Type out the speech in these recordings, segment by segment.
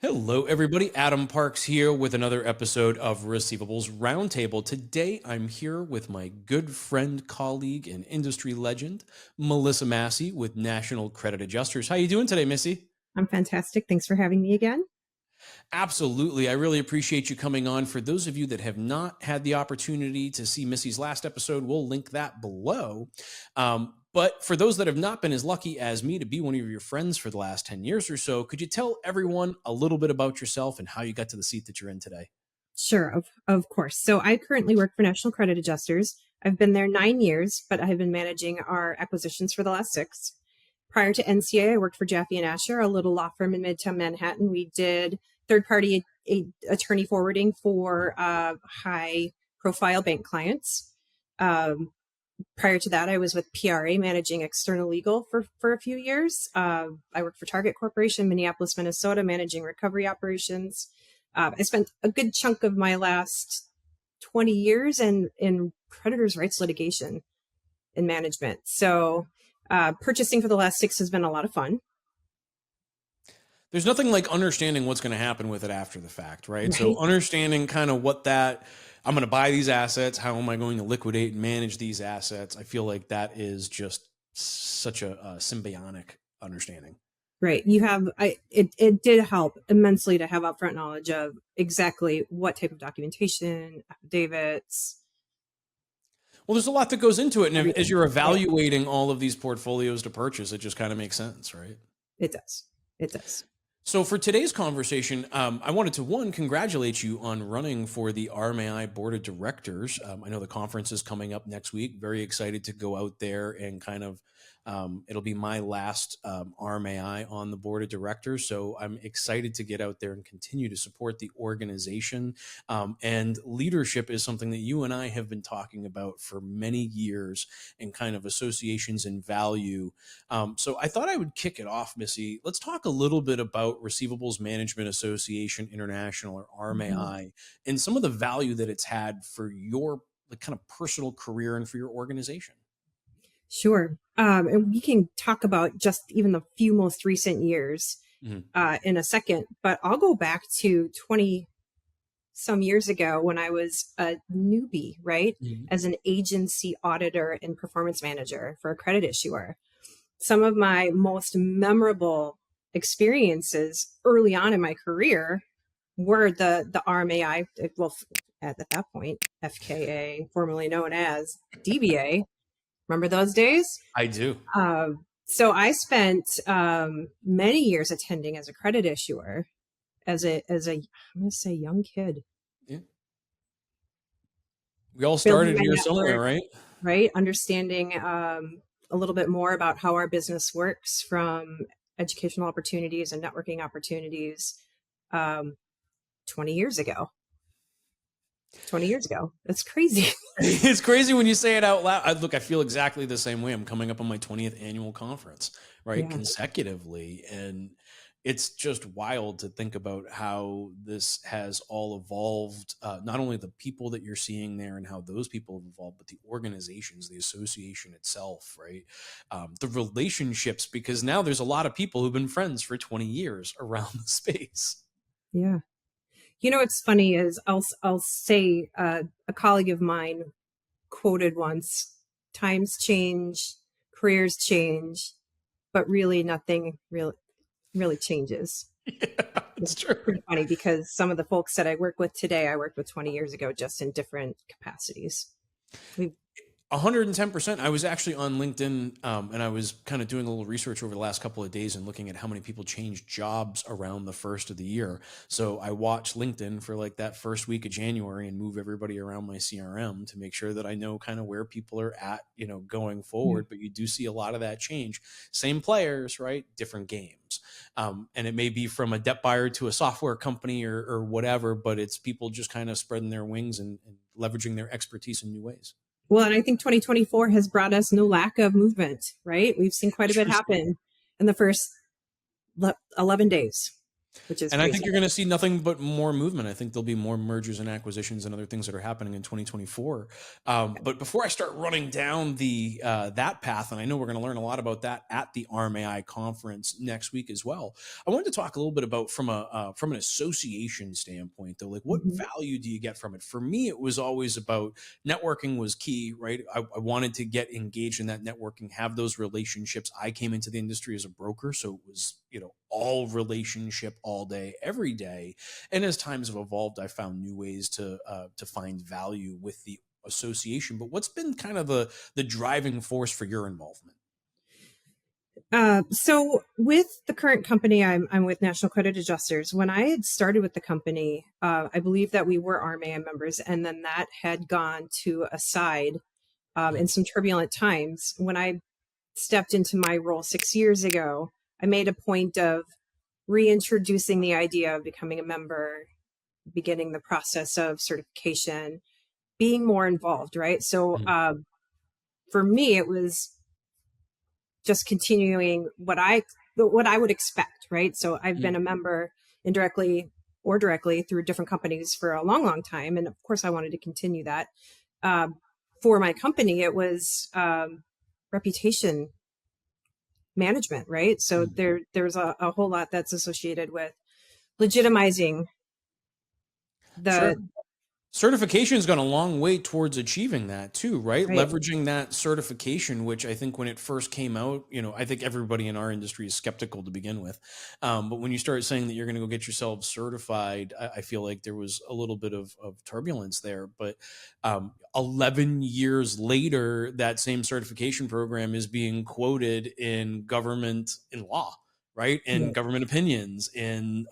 Hello, everybody. Adam Parks here with another episode of Receivables Roundtable. Today, I'm here with my good friend, colleague, and industry legend, Mellisa Massey with National Credit Adjusters. How you doing today, Missy? I'm fantastic. Thanks for having me again. Absolutely. I really appreciate you coming on. For those of you that have not had the opportunity to see Missy's last episode, we'll link that below. But for those that have not been as lucky as me to be one of your friends for the last 10 years or so, could you tell everyone a little bit about yourself and how you got to the seat that you're in today? Sure, of course. So I currently work for National Credit Adjusters. I've been there 9 years, but I have been managing our acquisitions for the last 6. Prior to NCA, I worked for Jaffe and Asher, a little law firm in Midtown Manhattan. We did third-party attorney forwarding for high-profile bank clients. Prior to that, I was with PRA managing external legal for a few years. I worked for Target Corporation, Minneapolis, Minnesota, managing recovery operations. I spent a good chunk of my last 20 years in creditors' rights litigation and management. So purchasing for the last 6 has been a lot of fun. There's nothing like understanding what's going to happen with it after the fact, right? So understanding kind of what that, I'm going to buy these assets, how am I going to liquidate and manage these assets? I feel like that is just such a symbiotic understanding. Right. You have, it did help immensely to have upfront knowledge of exactly what type of documentation, affidavits. Well, there's a lot that goes into it. And as you're evaluating all of these portfolios to purchase, it just kind of makes sense, right? It does. It does. So for today's conversation, I wanted to, one, congratulate you on running for the RMAI Board of Directors. I know the conference is coming up next week. Very excited to go out there and kind of, it'll be my last RMAI on the Board of Directors. So I'm excited to get out there and continue to support the organization. And leadership is something that you and I have been talking about for many years, and kind of associations and value. So I thought I would kick it off, Missy. Let's talk a little bit about Receivables Management Association International, or RMAI, and some of the value that it's had for your kind of personal career and for your organization. Sure. And we can talk about just even the few most recent years in a second, but I'll go back to 20 some years ago when I was a newbie, right? As an agency auditor and performance manager for a credit issuer. Some of my most memorable experiences early on in my career were the RMAI, well, at that point, FKA, formerly known as DBA. Remember those days? I do. So I spent many years attending as a credit issuer as a I'm going to say young kid. Yeah. We all started here somewhere, right? Right. Understanding a little bit more about how our business works, from educational opportunities and networking opportunities 20 years ago. 20 years ago. That's crazy. It's crazy when you say it out loud. Look, I feel exactly the same way. I'm coming up on my 20th annual conference, right? Consecutively. And it's just wild to think about how this has all evolved. Not only the people that you're seeing there and how those people have evolved, but the organizations, the association itself, right? The relationships, because now there's a lot of people who've been friends for 20 years around the space. Yeah. You know, what's funny is I'll say a colleague of mine quoted once, times change, careers change, but really nothing really changes. Yeah, it's true. Pretty funny, because some of the folks that I work with today, I worked with 20 years ago, just in different capacities. 110%. I was actually on LinkedIn and I was kind of doing a little research over the last couple of days and looking at how many people changed jobs around the first of the year. So I watch LinkedIn for like that first week of January and move everybody around my CRM to make sure that I know kind of where people are at, you know, going forward. But you do see a lot of that change. Same players, right? Different games. And it may be from a debt buyer to a software company or whatever, but it's people just kind of spreading their wings and leveraging their expertise in new ways. Well, and I think 2024 has brought us no lack of movement, right? We've seen quite a bit happen in the first 11 days. which is And I think crazy. you're going to see nothing but more movement. I think there'll be more mergers and acquisitions and other things that are happening in 2024. But before I start running down the that path, and I know we're going to learn a lot about that at the RMAI conference next week as well, I wanted to talk a little bit about from an association standpoint, though. Like, what Mhm. value do you get from it? For me, it was always about networking was key, right? I wanted to get engaged in that networking, have those relationships. I came into the industry as a broker, so it was, all relationship all day, every day. And as times have evolved, I found new ways to find value with the association. But what's been kind of the driving force for your involvement? So with the current company, I'm with National Credit Adjusters. When I had started with the company, I believe that we were RMAI members, and then that had gone to a side in Mhm. some turbulent times. When I stepped into my role 6 years ago, I made a point of reintroducing the idea of becoming a member, beginning the process of certification, being more involved, right? So Mhm. for me, it was just continuing what I would expect, right? So I've been Mhm. a member indirectly or directly through different companies for a long, long time, and of course, I wanted to continue that. Um, for my company, it was reputation management, right? So Mhm. there's a whole lot that's associated with legitimizing Sure. the Certification has gone a long way towards achieving that too, right? right. Leveraging that certification, which I think when it first came out, I think everybody in our industry is skeptical to begin with. But when you start saying that you're going to go get yourself certified, I feel like there was a little bit of turbulence there. But 11 years later, that same certification program is being quoted in government, in law, right? In Right. government opinions, in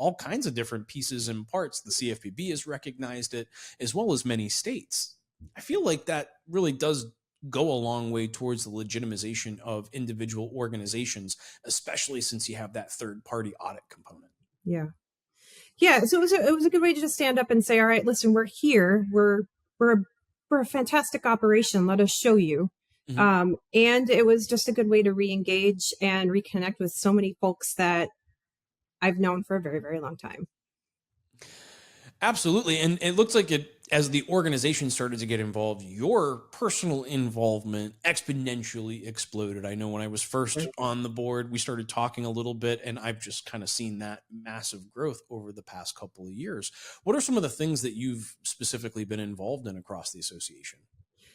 all kinds of different pieces and parts. The CFPB has recognized it, as well as many states. I feel like that really does go a long way towards the legitimization of individual organizations, especially since you have that third party audit component. Yeah. Yeah, so it was a good way to just stand up and say, all right, listen, we're here. We're a, we're a fantastic operation. Let us show you. Mhm. And it was just a good way to re-engage and reconnect with so many folks that I've known for a very, very long time. Absolutely. And it looks like as the organization started to get involved, your personal involvement exponentially exploded. I know when I was first on the board, we started talking a little bit, and I've just kind of seen that massive growth over the past couple of years. What are some of the things that you've specifically been involved in across the association?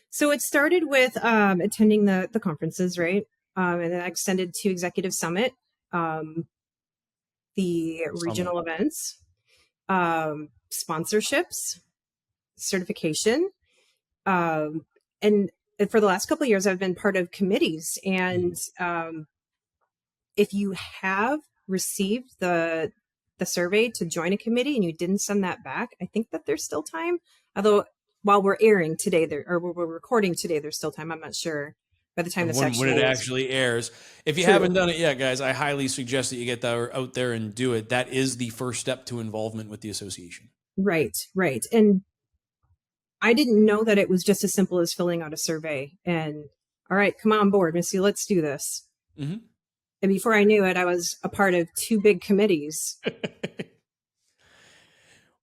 So it started with attending the conferences, right? And then I extended to Executive Summit, um, the Summit. regional events, sponsorships, certification, um, and for the last couple of years, I've been part of committees. And Mhm. if you have received the survey to join a committee and you didn't send that back, I think that there's still time. Although while we're airing today, there or we're recording today, there's still time. I'm not sure by the time And this when actually it airs. actually airs, if you True. haven't done it yet, guys, I highly suggest that you get that out there and do it. That is the first step to involvement with the association. Right, right. And I didn't know that it was just as simple as filling out a survey and all right, come on board, Missy, let's do this. Mhm. And before I knew it, I was a part of two big committees.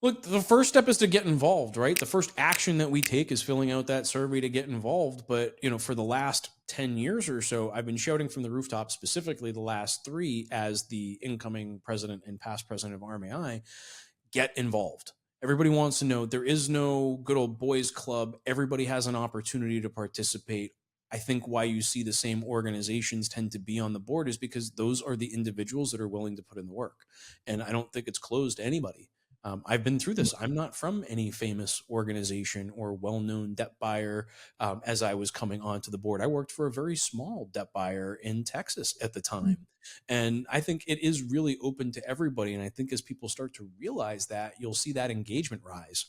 Look, the first step is to get involved, right? The first action that we take is filling out that survey to get involved. But, for the last 10 years or so, I've been shouting from the rooftop, specifically the last three, as the incoming president and past president of RMAI, get involved. Everybody wants to know there is no good old boys club. Everybody has an opportunity to participate. I think why you see the same organizations tend to be on the board is because those are the individuals that are willing to put in the work. And I don't think it's closed to anybody. I've been through this. I'm not from any famous organization or well known debt buyer. As I was coming onto the board, I worked for a very small debt buyer in Texas at the time. And I think it is really open to everybody. And I think as people start to realize that, you'll see that engagement rise.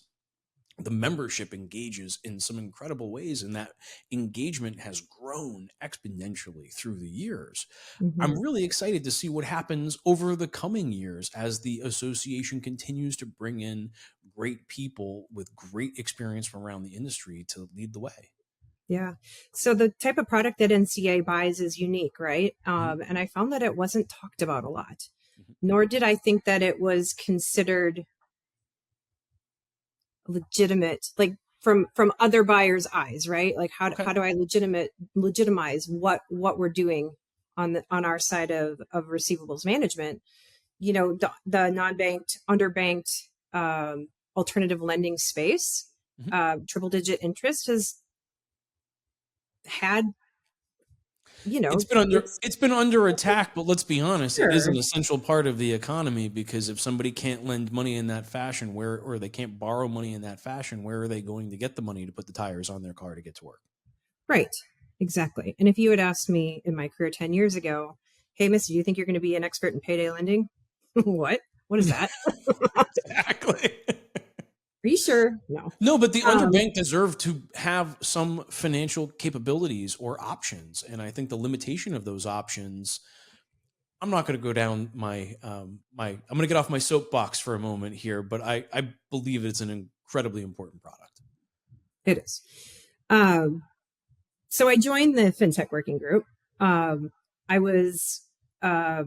The membership engages in some incredible ways, and that engagement has grown exponentially through the years. Mhm. I'm really excited to see what happens over the coming years as the association continues to bring in great people with great experience from around the industry to lead the way. Yeah. So the type of product that NCA buys is unique, right? Mhm. And I found that it wasn't talked about a lot. nor did I think that it was considered legitimate, like from other buyers' eyes, right? Like Okay. how do I legitimize what we're doing on our side of receivables management? The non-banked, underbanked, alternative lending space, Mhm. triple digit interest has had, it's It's been under attack, but let's be honest, it is sure. an essential part of the economy because if somebody can't lend money in that fashion, or they can't borrow money in that fashion, where are they going to get the money to put the tires on their car to get to work? Right. Exactly. And if you had asked me in my career 10 years ago, hey, Missy, do you think you're going to be an expert in payday lending? What? What is that? Are Exactly. you sure? No. No, but the Um, underbanked deserve to have some financial capabilities or options, and I think the limitation of those options. I'm not going to go down I'm going to get off my soapbox for a moment here, but I believe it's an incredibly important product. it is. Um, so I joined the FinTech working group. I was uh,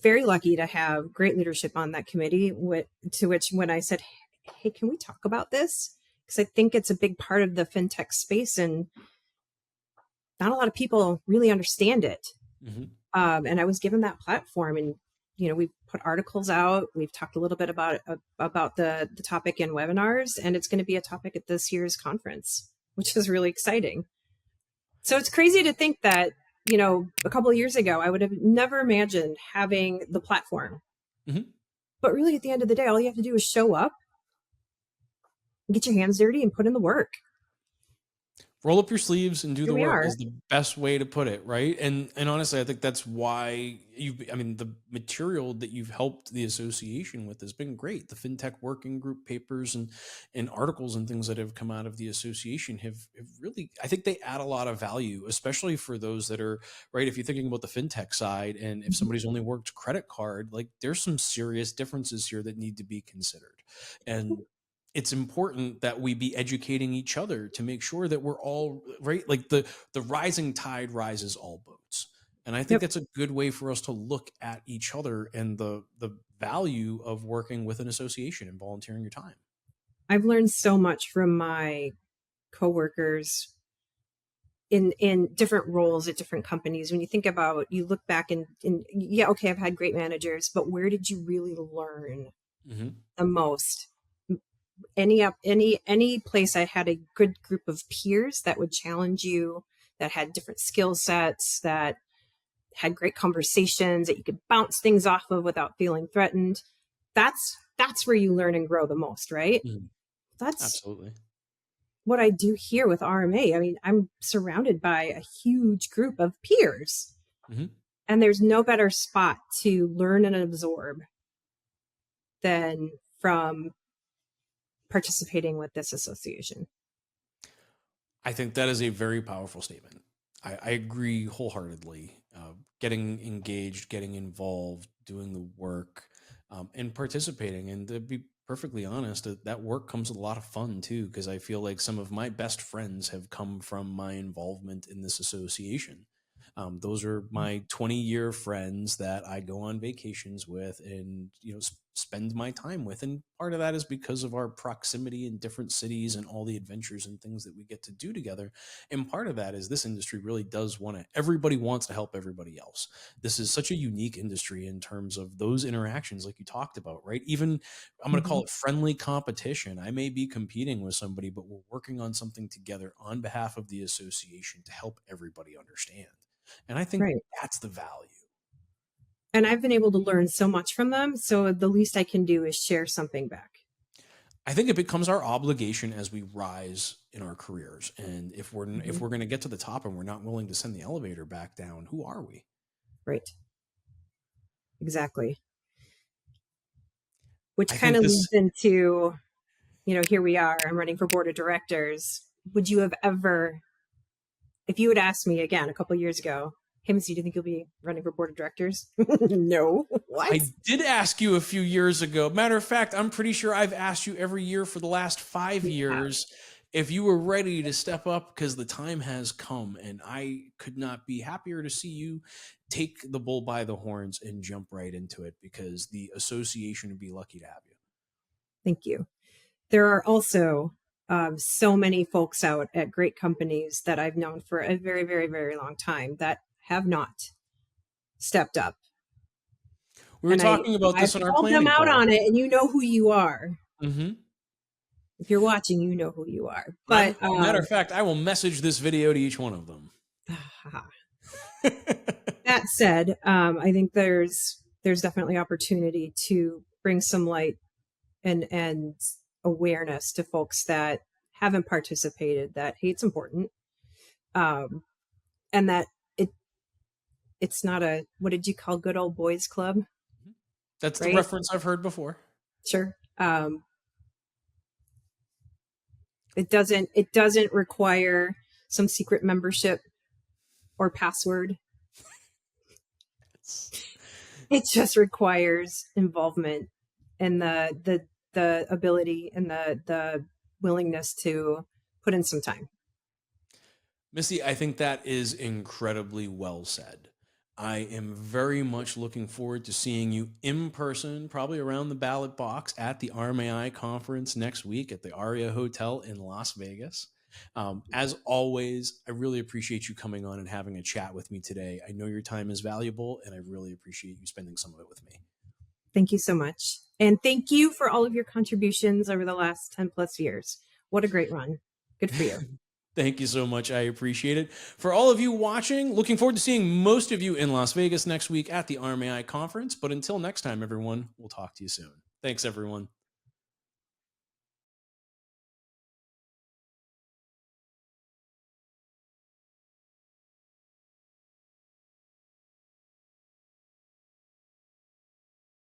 very lucky to have great leadership on that committee, to which when I said, hey, can we talk about this? Because I think it's a big part of the FinTech space and not a lot of people really understand it. Hmm. And I was given that platform, and we've put articles out. We've talked a little bit about the topic in webinars, and it's going to be a topic at this year's conference, which is really exciting. So it's crazy to think that a couple of years ago I would have never imagined having the platform. Hmm. But really, at the end of the day, all you have to do is show up, get your hands dirty, and put in the work. Roll up your sleeves and do Here the we work are. is the best way to put it, right? And honestly, I think that's why the material that you've helped the association with has been great. The FinTech working group papers and articles and things that have come out of the association have really, I think they add a lot of value, especially for those that are, right, if you're thinking about the FinTech side, and if somebody's only worked credit card, like there's some serious differences here that need to be considered. And it's important that we be educating each other to make sure that we're all right. Like the rising tide rises all boats. And I think Yep. that's a good way for us to look at each other and the value of working with an association and volunteering your time. I've learned so much from my coworkers in different roles at different companies. When you think about, you look back and yeah, okay, I've had great managers, but where did you really learn Hmm. the most? Any place I had a good group of peers that would challenge you, that had different skill sets, that had great conversations that you could bounce things off of without feeling threatened. That's where you learn and grow the most, right? Hmm. That's Absolutely. what I do here with RMA. I mean, I'm surrounded by a huge group of peers, Hmm. and there's no better spot to learn and absorb than from participating with this association. I think that is a very powerful statement. I agree wholeheartedly. Getting engaged, getting involved, doing the work, and participating. And to be perfectly honest, that work comes with a lot of fun too, because I feel like some of my best friends have come from my involvement in this association. Those are my 20-year friends that I go on vacations with and spend my time with, and part of that is because of our proximity in different cities and all the adventures and things that we get to do together. And part of that is this industry really does want to, everybody wants to help everybody else. This is such a unique industry in terms of those interactions like you talked about, right? Even I'm going to Mhm. call it friendly competition. I may be competing with somebody, but we're working on something together on behalf of the association to help everybody understand. And I think Right. that's the value. And I've been able to learn so much from them. So the least I can do is share something back. I think it becomes our obligation as we rise in our careers. And if Mhm. we're going to get to the top and we're not willing to send the elevator back down, who are we? Right. Exactly. Which I kind think of this leads into, here we are. I'm running for board of directors. Would you have ever, if you had asked me again a couple of years ago, hey, Missy, do you think you'll be running for board of directors? No. What? I did ask you a few years ago. Matter of fact, I'm pretty sure I've asked you every year for the last 5 You have. years. if you were ready to step up, because the time has come, and I could not be happier to see you take the bull by the horns and jump right into it, because the association would be lucky to have you. Thank you. There are also so many folks out at great companies that I've known for a very, very, very long time that have not stepped up. We were And talking about I've this in our called them planning out call. on it, and you know who you are. Mm-hmm. If you're watching, you know who you are. But Matter of fact, I will message this video to each one of them. that said, I think there's definitely opportunity to bring some light and awareness to folks that haven't participated, that hate's important, and that it's not a, what did you call, good old boys club? That's Right? the reference I've heard before. Sure. It doesn't require some secret membership or password. It just requires involvement and the ability and the willingness to put in some time. Missy, I think that is incredibly well said. I am very much looking forward to seeing you in person, probably around the ballot box at the RMAI conference next week at the Aria Hotel in Las Vegas. As always, I really appreciate you coming on and having a chat with me today. I know your time is valuable, and I really appreciate you spending some of it with me. Thank you so much. And thank you for all of your contributions over the last 10 plus years. What a great run. Good for you. Thank you so much. I appreciate it. For all of you watching, looking forward to seeing most of you in Las Vegas next week at the RMAI conference. But until next time, everyone, we'll talk to you soon. Thanks, everyone.